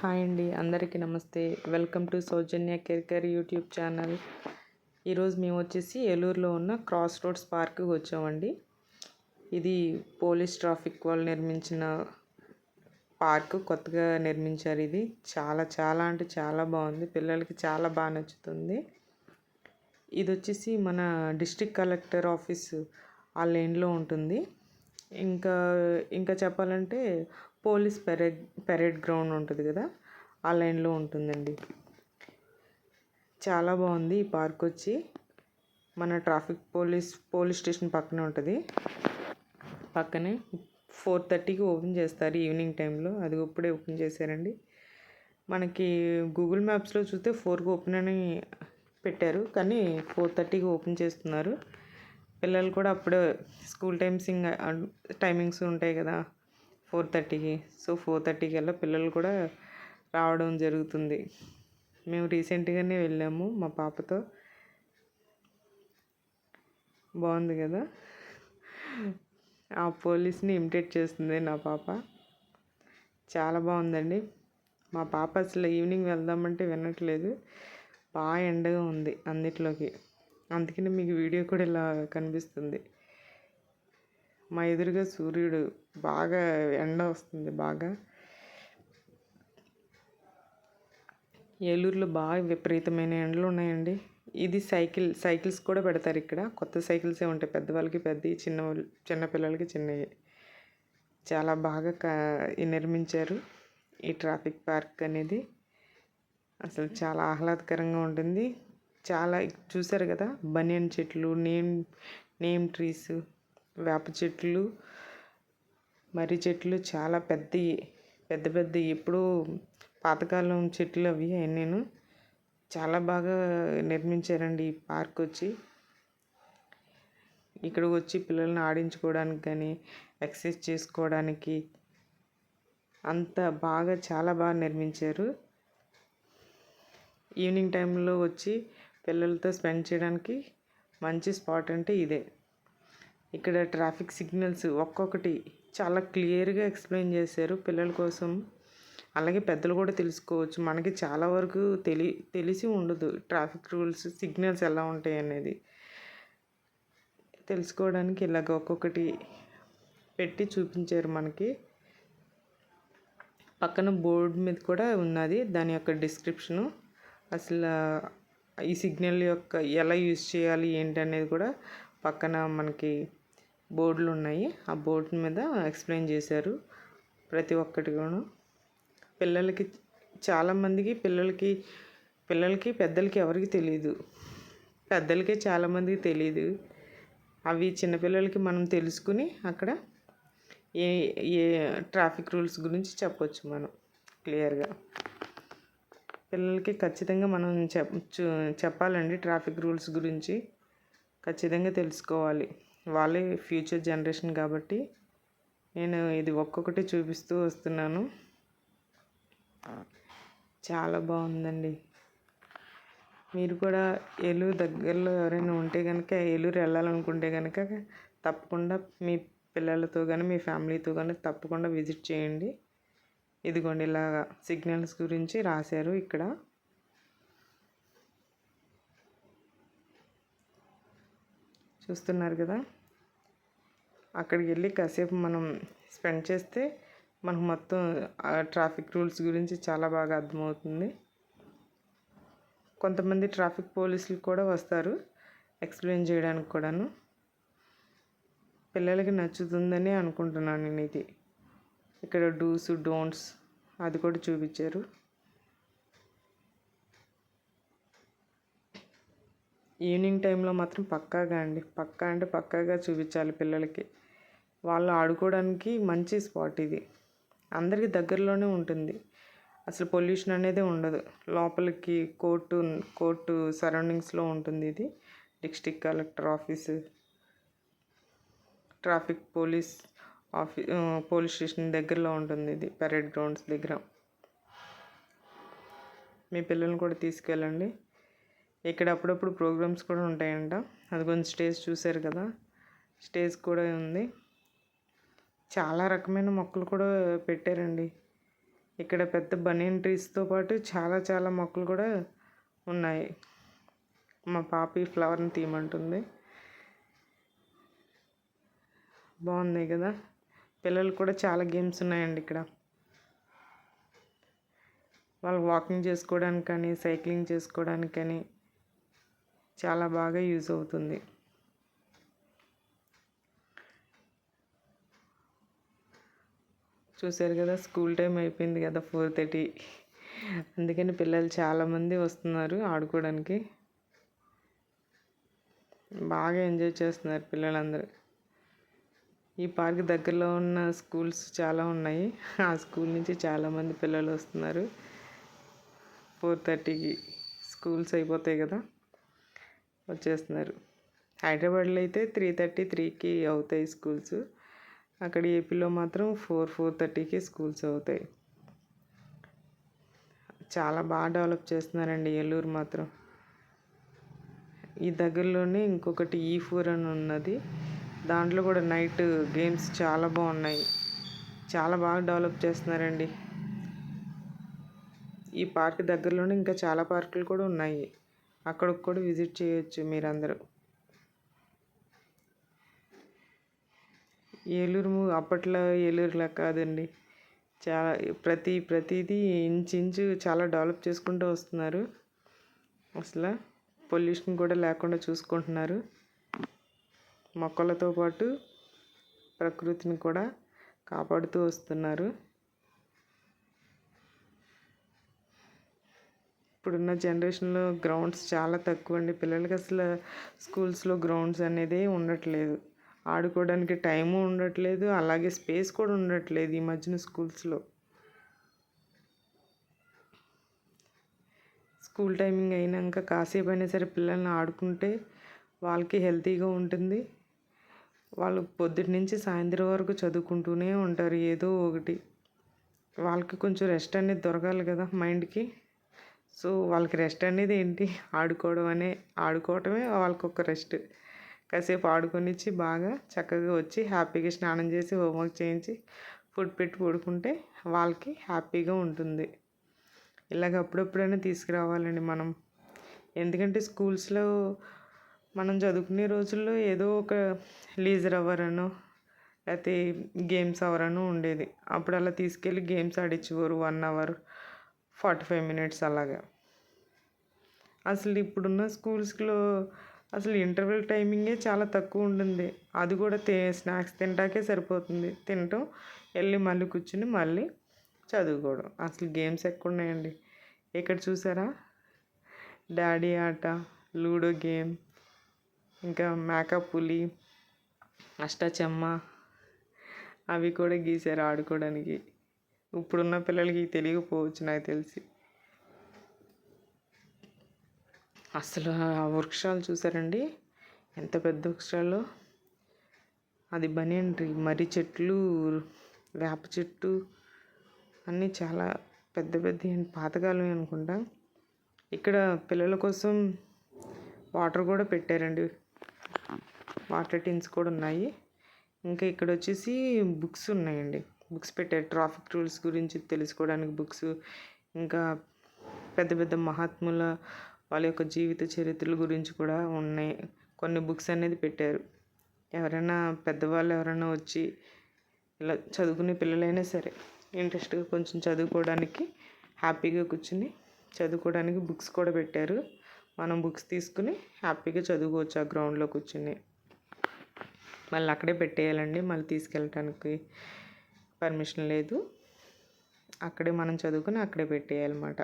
Hi అండి, అందరికీ నమస్తే. Welcome to Soujanya Kerkar YouTube channel. ఈరోజు మేము వచ్చేసి ఏలూరులో ఉన్న క్రాస్ రోడ్స్ పార్క్కి వచ్చామండి. ఇది పోలీస్ ట్రాఫిక్ వాళ్ళు నిర్మించిన పార్క్, కొత్తగా నిర్మించారు. ఇది చాలా అంటే చాలా బాగుంది. పిల్లలకి చాలా బాగా నచ్చుతుంది. ఇది వచ్చేసి మన డిస్ట్రిక్ట్ కలెక్టర్ ఆఫీస్ ఆ లేన్లో ఉంటుంది. ఇంకా చెప్పాలంటే పోలీస్ పెరేడ్ గ్రౌండ్ ఉంటుంది కదా, ఆ లైన్లో ఉంటుందండి. చాలా బాగుంది ఈ పార్క్. వచ్చి మన ట్రాఫిక్ పోలీస్ స్టేషన్ పక్కనే ఉంటుంది. పక్కనే 4:30కి ఓపెన్ చేస్తారు ఈవినింగ్ టైంలో. అది ఇప్పుడే ఓపెన్ చేశారండి. మనకి గూగుల్ మ్యాప్స్లో చూస్తే 4కి ఓపెన్ అని పెట్టారు, కానీ 4:30కి ఓపెన్ చేస్తున్నారు. పిల్లలు కూడా అప్పుడే స్కూల్ టైమింగ్స్ ఉంటాయి కదా 4:30కి. సో 4:30కి అలా పిల్లలు కూడా రావడం జరుగుతుంది. మేము రీసెంట్గానే వెళ్ళాము మా పాపతో. బాగుంది కదా, ఆ పోలీస్ని ఇమిటేట్ చేస్తుంది నా పాప. చాలా బాగుందండి. మా పాప అసలు ఈవినింగ్ వెళ్దామంటే వినట్లేదు. బాగా ఎండగా ఉంది అన్నిట్లోకి, అందుకని మీకు వీడియో కూడా ఇలా కనిపిస్తుంది. మా ఎదురుగా సూర్యుడు, బాగా ఎండ వస్తుంది. బాగా ఏలూరులో బాగా విపరీతమైన ఎండలు ఉన్నాయండి. ఇది సైకిల్స్ కూడా పెడతారు ఇక్కడ. కొత్త సైకిల్సే ఉంటాయి, పెద్దవాళ్ళకి పెద్దవి, చిన్న పిల్లలకి చిన్నవి. చాలా బాగా నిర్మించారు ఈ ట్రాఫిక్ పార్క్ అనేది. అసలు చాలా ఆహ్లాదకరంగా ఉంటుంది. చాలా చూసారు కదా, బనియన్ చెట్లు, నేమ్ ట్రీస్, వేప చెట్లు, మర్రి చెట్లు, చాలా పెద్ద ఎప్పుడూ పాతకాలం చెట్లు అవి. నేను చాలా బాగా నిర్మించారండి ఈ పార్క్. ఇక్కడ వచ్చి పిల్లల్ని ఆడించుకోవడానికి కానీ ఎక్సర్సైజ్ చేసుకోవడానికి చాలా బాగా నిర్మించారు. ఈవినింగ్ టైంలో వచ్చి పిల్లలతో స్పెండ్ చేయడానికి మంచి స్పాట్ అంటే ఇదే. ఇక్కడ ట్రాఫిక్ సిగ్నల్స్ ఒక్కొక్కటి చాలా క్లియర్గా ఎక్స్ప్లెయిన్ చేశారు పిల్లల కోసం. అలాగే పెద్దలు కూడా తెలుసుకోవచ్చు. మనకి చాలా వరకు తెలిసి ఉండదు ట్రాఫిక్ రూల్స్, సిగ్నల్స్ ఎలా ఉంటాయి అనేది. తెలుసుకోవడానికి ఇలాగ ఒక్కొక్కటి పెట్టి చూపించారు మనకి. పక్కన బోర్డు మీద కూడా ఉన్నది దాని యొక్క డిస్క్రిప్షను. అసలు ఈ సిగ్నల్ యొక్క ఎలా యూజ్ చేయాలి ఏంటి అనేది కూడా పక్కన మనకి బోర్డులు ఉన్నాయి. ఆ బోర్డు మీద ఎక్స్ప్లెయిన్ చేశారు ప్రతి ఒక్కటి కూడా. చాలామందికి పిల్లలకి పెద్దలకి ఎవరికి తెలియదు. పెద్దలకే చాలామందికి తెలియదు. అవి చిన్నపిల్లలకి మనం తెలుసుకుని అక్కడ ఏ ట్రాఫిక్ రూల్స్ గురించి చెప్పొచ్చు మనం క్లియర్గా. పిల్లలకి ఖచ్చితంగా మనం చెప్పాలండి ట్రాఫిక్ రూల్స్ గురించి. ఖచ్చితంగా తెలుసుకోవాలి, వాళ్ళే ఫ్యూచర్ జనరేషన్ కాబట్టి. నేను ఇది ఒక్కొక్కటి చూపిస్తూ వస్తున్నాను. చాలా బాగుందండి. మీరు కూడా ఏలూరు దగ్గరలో ఎవరైనా ఉంటే కనుక, ఏలూరు వెళ్ళాలనుకుంటే కనుక తప్పకుండా మీ పిల్లలతో కానీ మీ ఫ్యామిలీతో కానీ తప్పకుండా విజిట్ చేయండి. ఇదిగోండి ఇలాగా సిగ్నల్స్ గురించి రాశారు ఇక్కడ. చూస్తున్నారు కదా, అక్కడికి వెళ్ళి కాసేపు మనం స్పెండ్ చేస్తే మనకు మొత్తం ట్రాఫిక్ రూల్స్ గురించి చాలా బాగా అర్థమవుతుంది. కొంతమంది ట్రాఫిక్ పోలీసులు కూడా వస్తారు ఎక్స్ప్లెయిన్ చేయడానికి కూడాను. పిల్లలకి నచ్చుతుందని అనుకుంటున్నాను నేను. ఇది ఇక్కడ డూస్ డోంట్స్ అది కూడా చూపించారు. ఈవినింగ్ టైంలో మాత్రం పక్కాగా చూపించాలి పిల్లలకి. వాళ్ళు ఆడుకోవడానికి మంచి స్పాట్ ఇది. అందరికీ దగ్గరలోనే ఉంటుంది. అసలు పొల్యూషన్ అనేది ఉండదు. లోపలికి కోర్టు సరౌండింగ్స్లో ఉంటుంది. ఇది district collector office, traffic police station దగ్గరలో ఉంటుంది. ఇది పెరేడ్ గ్రౌండ్స్ దగ్గర. మీ పిల్లల్ని కూడా తీసుకెళ్ళండి. ఇక్కడ అప్పుడప్పుడు ప్రోగ్రామ్స్ కూడా ఉంటాయంట. అది కొంచెం స్టేజ్ చూశారు కదా, స్టేజ్ కూడా ఉంది. చాలా రకమైన మొక్కలు కూడా పెట్టారండి. ఇక్కడ పెద్ద బనియన్ ట్రీస్తో పాటు చాలా చాలా మొక్కలు కూడా ఉన్నాయి. మా పాప ఈ ఫ్లవర్ని తీయమంటుంది. బాగున్నాయి కదా. పిల్లలు కూడా చాలా గేమ్స్ ఉన్నాయండి ఇక్కడ. వాళ్ళు వాకింగ్ చేసుకోవడానికి కానీ సైక్లింగ్ చేసుకోవడానికి కానీ చాలా బాగా యూజ్ అవుతుంది. చూసారు కదా, స్కూల్ టైం అయిపోయింది కదా, 4:30. అందుకని పిల్లలు చాలామంది వస్తున్నారు ఆడుకోవడానికి. బాగా ఎంజాయ్ చేస్తున్నారు పిల్లలందరూ. ఈ పార్క్ దగ్గరలో ఉన్న స్కూల్స్ చాలా ఉన్నాయి. ఆ స్కూల్ నుంచి చాలామంది పిల్లలు వస్తున్నారు. 4:30కి స్కూల్స్ అయిపోతాయి కదా, వచ్చేస్తున్నారు. హైదరాబాద్లో అయితే 3:33కి అవుతాయి స్కూల్స్. అక్కడ ఏపీలో మాత్రం 4:30కి స్కూల్స్ అవుతాయి. చాలా బాగా డెవలప్ చేస్తున్నారండి ఏలూరు మాత్రం. ఈ దగ్గరలోనే ఇంకొకటి E4 అని ఉన్నది. దాంట్లో కూడా నైట్ గేమ్స్ చాలా బాగున్నాయి. చాలా బాగా డెవలప్ చేస్తున్నారండి. ఈ పార్క్ దగ్గరలోనే ఇంకా చాలా పార్కులు కూడా ఉన్నాయి. అక్కడికి కూడా విజిట్ చేయొచ్చు మీరందరూ. ఏలూరు అప్పట్లో ఏలూరులా కాదండి. చాలా ప్రతిదీ ఇంచు చాలా డెవలప్ చేసుకుంటూ వస్తున్నారు. అసలు పొల్యూషన్ కూడా లేకుండా చూసుకుంటున్నారు. మొక్కలతో పాటు ప్రకృతిని కూడా కాపాడుతూ వస్తున్నారు. ఇప్పుడున్న జనరేషన్లో గ్రౌండ్స్ చాలా తక్కువ అండి. పిల్లలకి అసలు స్కూల్స్లో గ్రౌండ్స్ అనేది ఉండట్లేదు. ఆడుకోవడానికి టైము ఉండట్లేదు, అలాగే స్పేస్ కూడా ఉండట్లేదు ఈ మధ్యన స్కూల్స్లో. స్కూల్ టైమింగ్ అయినాక కాసేపు అయినా సరే పిల్లల్ని ఆడుకుంటే వాళ్ళకి హెల్తీగా ఉంటుంది. వాళ్ళు పొద్దుటి నుంచి సాయంత్రం వరకు చదువుకుంటూనే ఉంటారు ఏదో ఒకటి. వాళ్ళకి కొంచెం రెస్ట్ అనేది దొరకాలి కదా మైండ్కి. సో వాళ్ళకి రెస్ట్ అనేది ఏంటి, ఆడుకోవటమే వాళ్ళకి ఒక రెస్ట్. కాసేపు ఆడుకొనిచ్చి బాగా చక్కగా వచ్చి హ్యాపీగా స్నానం చేసి హోంవర్క్ చేయించి ఫుడ్ పెట్టి పడుకుంటే వాళ్ళకి హ్యాపీగా ఉంటుంది. ఇలాగ అప్పుడప్పుడైనా తీసుకురావాలండి మనం. ఎందుకంటే స్కూల్స్లో మనం చదువుకునే రోజుల్లో ఏదో ఒక లీజర్ అవర్ అనో లేకపోతే గేమ్స్ అవర్ అనో ఉండేది. అప్పుడు అలా తీసుకెళ్ళి గేమ్స్ ఆడించేవారు 1 అవర్ 45 మినిట్స్ అలాగా. అసలు ఇప్పుడున్న స్కూల్స్లో అసలు ఇంటర్వెల్ టైమింగే చాలా తక్కువ ఉంటుంది. అది కూడా స్నాక్స్ తినడానికే సరిపోతుంది. తినటం, వెళ్ళి మళ్ళీ కూర్చుని మళ్ళీ చదువుకోవడం. అసలు గేమ్స్ ఎక్కడ ఉన్నాయండి. ఇక్కడ చూసారా, డాడీ ఆట, లూడో గేమ్, ఇంకా మేకప్ పులి, అష్టాచెమ్మ అవి కూడా గీశారు ఆడుకోవడానికి. ఇప్పుడున్న పిల్లలకి తెలియకపోవచ్చు నాకు తెలిసి. అసలు ఆ వృక్షాలు చూసారండి, ఎంత పెద్ద వృక్షాలు. అది బనియన్ ట్రీ, మర్రి చెట్లు, వేప చెట్టు అన్నీ చాలా పెద్ద పెద్ద పాతకాలం అనుకుంటా. ఇక్కడ పిల్లల కోసం వాటర్ కూడా పెట్టారండి. వాటర్ టిన్స్ కూడా ఉన్నాయి. ఇంకా ఇక్కడ వచ్చేసి బుక్స్ ఉన్నాయండి. బుక్స్ పెట్టారు. ట్రాఫిక్ రూల్స్ గురించి తెలుసుకోవడానికి బుక్స్, ఇంకా పెద్ద పెద్ద మహాత్ముల వాళ్ళ యొక్క జీవిత చరిత్రల గురించి కూడా ఉన్నాయి. కొన్ని బుక్స్ అనేది పెట్టారు. ఎవరైనా పెద్దవాళ్ళు ఎవరైనా వచ్చి ఇలా చదువుకునే పిల్లలైనా సరే ఇంట్రెస్ట్గా కొంచెం చదువుకోవడానికి, హ్యాపీగా కూర్చుని చదువుకోవడానికి బుక్స్ కూడా పెట్టారు. మనం బుక్స్ తీసుకుని హ్యాపీగా చదువుకోవచ్చు ఆ గ్రౌండ్లో కూర్చుని. మళ్ళీ అక్కడే పెట్టేయాలండి, మళ్ళీ తీసుకెళ్ళటానికి పర్మిషన్ లేదు. అక్కడే మనం చదువుకుని అక్కడే పెట్టేయాలన్నమాట.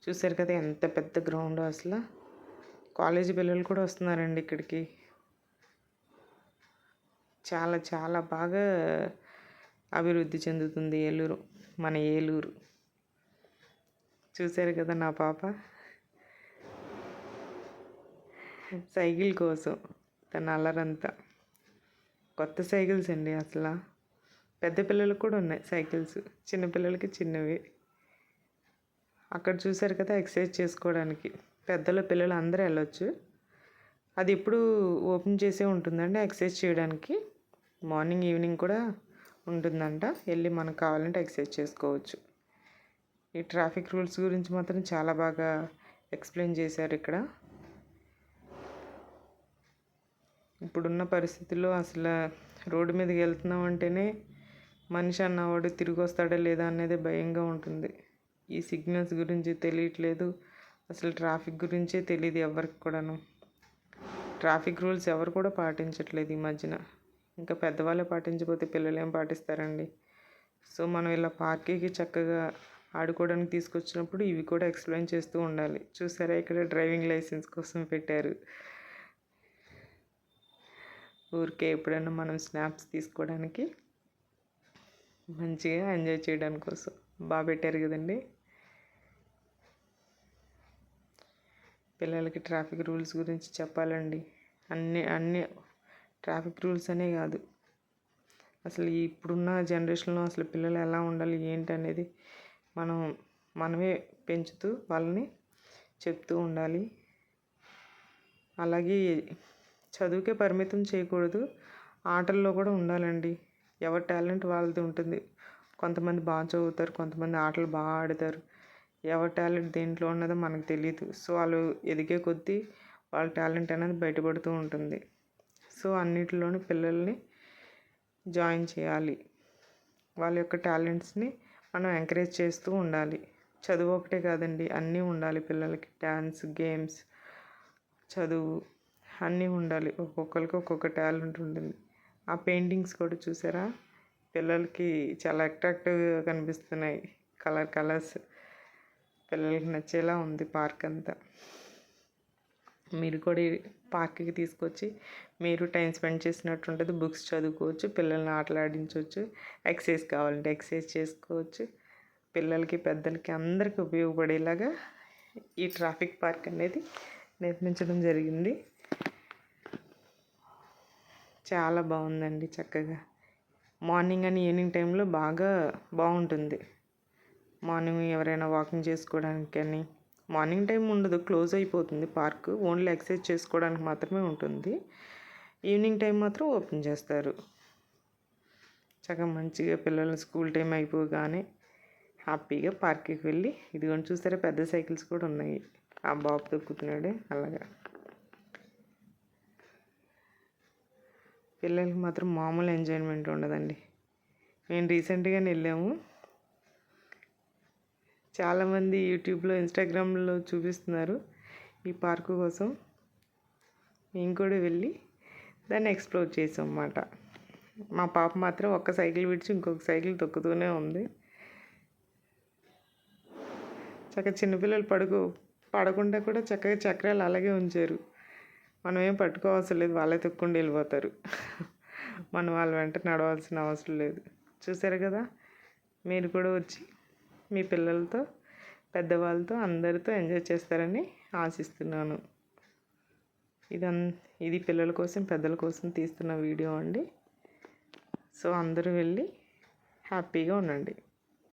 చూసారు కదా ఎంత పెద్ద గ్రౌండ్. అసలు కాలేజీ పిల్లలు కూడా వస్తున్నారండి ఇక్కడికి. చాలా చాలా బాగా అభివృద్ధి చెందుతుంది ఏలూరు, మన ఏలూరు. చూసారు కదా నా పాప సైకిల్ కోసం తన అల్లరంతా. కొత్త సైకిల్స్ అండి. అసలు పెద్ద పిల్లలకు కూడా ఉన్నాయి సైకిల్స్, చిన్నపిల్లలకి చిన్నవి. అక్కడ చూసారు కదా ఎక్సర్సైజ్ చేసుకోవడానికి పెద్దలు పిల్లలు అందరూ వెళ్ళొచ్చు. అది ఎప్పుడు ఓపెన్ చేసే ఉంటుందండి ఎక్సర్సైజ్ చేయడానికి. మార్నింగ్ ఈవినింగ్ కూడా ఉంటుందంట. వెళ్ళి మనకు కావాలంటే ఎక్సర్సైజ్ చేసుకోవచ్చు. ఈ ట్రాఫిక్ రూల్స్ గురించి మాత్రం చాలా బాగా ఎక్స్ప్లెయిన్ చేశారు ఇక్కడ. ఇప్పుడున్న పరిస్థితుల్లో అసలు రోడ్డు మీదకి వెళ్తున్నాం అంటేనే మనిషి అన్నవాడు తిరిగి వస్తాడా లేదా అనేది భయంగా ఉంటుంది. ఈ సిగ్నల్స్ గురించి తెలియట్లేదు, అసలు ట్రాఫిక్ గురించే తెలియదు ఎవరికి కూడాను. ట్రాఫిక్ రూల్స్ ఎవరు కూడా పాటించట్లేదు ఈ మధ్యన. ఇంకా పెద్దవాళ్ళే పాటించకపోతే పిల్లలు ఏం పాటిస్తారండి. సో మనం ఇలా పార్కింగ్కి చక్కగా ఆడుకోవడానికి తీసుకొచ్చినప్పుడు ఇవి కూడా ఎక్స్ప్లెయిన్ చేస్తూ ఉండాలి. చూసారా, ఇక్కడ డ్రైవింగ్ లైసెన్స్ కోసం పెట్టారు. ఊరికే ఎప్పుడైనా మనం స్నాప్స్ తీసుకోవడానికి, మంచిగా ఎంజాయ్ చేయడానికి కోసం బాగా పెట్టారు కదండి. పిల్లలకి ట్రాఫిక్ రూల్స్ గురించి చెప్పాలండి. అన్ని ట్రాఫిక్ రూల్స్ అనే కాదు, అసలు ఇప్పుడున్న జనరేషన్లో అసలు పిల్లలు ఎలా ఉండాలి ఏంటి అనేది మనమే పెంచుతూ వాళ్ళని చెప్తూ ఉండాలి. అలాగే చదువుకే పరిమితం చేయకూడదు, ఆటల్లో కూడా ఉండాలండి. ఎవరి టాలెంట్ వాళ్ళది ఉంటుంది. కొంతమంది బాగా చదువుతారు, కొంతమంది ఆటలు బాగా ఆడతారు. ఎవరి టాలెంట్ దేంట్లో ఉన్నదో మనకు తెలియదు. సో వాళ్ళు ఎదిగే కొద్దీ వాళ్ళ టాలెంట్ అనేది బయటపడుతూ ఉంటుంది. సో అన్నిటిలోనూ పిల్లల్ని జాయిన్ చేయాలి. వాళ్ళ యొక్క టాలెంట్స్ని మనం ఎంకరేజ్ చేస్తూ ఉండాలి. చదువు ఒకటే కాదండి, అన్నీ ఉండాలి పిల్లలకి. డ్యాన్స్, గేమ్స్, చదువు అన్నీ ఉండాలి. ఒక్కొక్కరికి ఒక్కొక్క టాలెంట్ ఉంటుంది. ఆ పెయింటింగ్స్ కూడా చూసారా, పిల్లలకి చాలా అట్రాక్టివ్గా కనిపిస్తున్నాయి. కలర్స్ పిల్లలకి నచ్చేలా ఉంది పార్క్ అంతా. మీరు కూడా పార్క్కి తీసుకొచ్చి మీరు టైం స్పెండ్ చేసినట్టు ఉంటుంది. బుక్స్ చదువుకోవచ్చు, పిల్లల్ని ఆటలాడించవచ్చు, ఎక్సర్సైజ్ కావాలంటే ఎక్సర్సైజ్ చేసుకోవచ్చు. పిల్లలకి పెద్దలకి అందరికీ ఉపయోగపడేలాగా ఈ ట్రాఫిక్ పార్క్ అనేది నిర్మించడం జరిగింది. చాలా బాగుందండి. చక్కగా మార్నింగ్ అని ఈవినింగ్ టైంలో బాగుంటుంది. మార్నింగ్ ఎవరైనా వాకింగ్ చేసుకోవడానికి కానీ, మార్నింగ్ టైం ఉండదు, క్లోజ్ అయిపోతుంది పార్క్. ఓన్లీ ఎక్సర్సైజ్ చేసుకోవడానికి మాత్రమే ఉంటుంది. ఈవినింగ్ టైం మాత్రం ఓపెన్ చేస్తారు. చక్కగా మంచిగా పిల్లలు స్కూల్ టైం అయిపోగానే హ్యాపీగా పార్క్కి వెళ్ళి, ఇదిగోండి చూస్తారా పెద్ద సైకిల్స్ కూడా ఉన్నాయి. ఆ బాబు తొక్కుతున్నాడే అలాగా. పిల్లలకి మాత్రం మామూలు ఎంజాయ్మెంట్ ఉండదండి. మేము రీసెంట్గానే వెళ్ళాము. చాలామంది యూట్యూబ్లో, ఇన్స్టాగ్రామ్లో చూపిస్తున్నారు ఈ పార్కు కోసం. మేము కూడా వెళ్ళి దాన్ని ఎక్స్ప్లోర్ చేసాం అన్నమాట. మా పాప మాత్రం ఒక్క సైకిల్ విడిచి ఇంకొక సైకిల్ తొక్కుతూనే ఉంది. చక్కగా చిన్నపిల్లలు పడకుండా కూడా చక్కగా చక్రాలు అలాగే ఉంచారు. మనం ఏం పట్టుకోవాల్సిన లేదు, వాళ్ళే తొక్కుండా వెళ్ళిపోతారు. మనం వాళ్ళ వెంట నడవాల్సిన అవసరం లేదు. చూసారు కదా, మీరు కూడా వచ్చి మీ పిల్లలతో, పెద్దవాళ్ళతో అందరితో ఎంజాయ్ చేస్తారని ఆశిస్తున్నాను. ఇది పిల్లల కోసం, పెద్దల కోసం తీస్తున్న వీడియో అండి. సో అందరూ వెళ్ళి హ్యాపీగా ఉండండి.